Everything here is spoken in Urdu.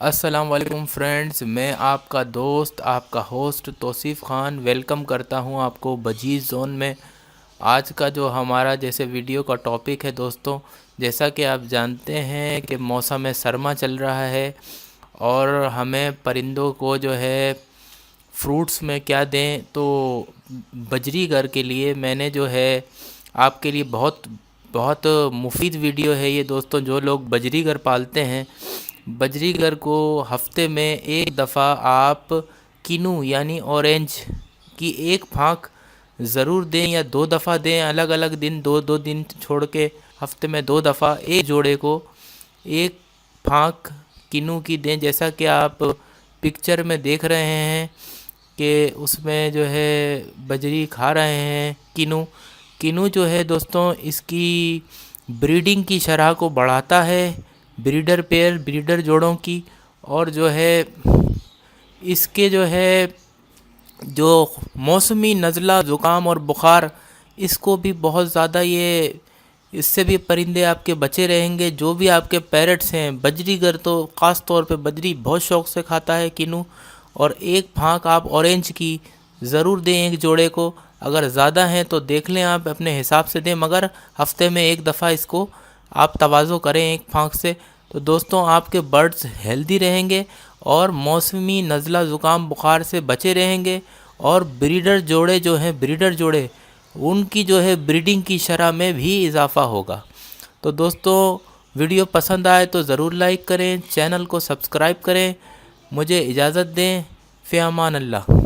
السلام علیکم فرینڈز، میں آپ کا دوست، آپ کا ہوسٹ توصیف خان ویلکم کرتا ہوں آپ کو بجیز زون میں۔ آج کا جو ہمارا جیسے ویڈیو کا ٹاپک ہے دوستوں، جیسا کہ آپ جانتے ہیں کہ موسم سرما چل رہا ہے اور ہمیں پرندوں کو جو ہے فروٹس میں کیا دیں، تو بجری گھر کے لیے میں نے جو ہے آپ کے لیے بہت مفید ویڈیو ہے یہ دوستوں۔ جو لوگ بجری گھر پالتے ہیں، بجری گھر کو ہفتے میں ایک دفعہ آپ کینو یعنی اورینج کی ایک پھانک ضرور دیں، یا 2 دفعہ دیں، الگ الگ دن، دو دن چھوڑ کے ہفتے میں 2 دفعہ ایک جوڑے کو ایک پھانک کینو کی دیں۔ جیسا کہ آپ پکچر میں دیکھ رہے ہیں کہ اس میں جو ہے بجری کھا رہے ہیں کینو جو ہے دوستوں، اس کی بریڈنگ کی شرح کو بڑھاتا ہے، بریڈر جوڑوں کی، اور جو ہے اس کے جو موسمی نزلہ زکام اور بخار، اس کو بھی بہت زیادہ اس سے بھی پرندے آپ کے بچے رہیں گے۔ جو بھی آپ کے پیرٹس ہیں، بجری گھر تو خاص طور پہ بجری بہت شوق سے کھاتا ہے کینو، اور ایک پھانک آپ اورینج کی ضرور دیں ایک جوڑے کو۔ اگر زیادہ ہیں تو دیکھ لیں، آپ اپنے حساب سے دیں، مگر ہفتے میں ایک دفعہ اس کو آپ تواضع کریں ایک پھانک سے۔ تو دوستوں، آپ کے برڈز ہیلدی رہیں گے اور موسمی نزلہ زکام بخار سے بچے رہیں گے، اور بریڈر جوڑے ان کی جو ہے بریڈنگ کی شرح میں بھی اضافہ ہوگا۔ تو دوستوں، ویڈیو پسند آئے تو ضرور لائک کریں، چینل کو سبسکرائب کریں۔ مجھے اجازت دیں، فی امان اللہ۔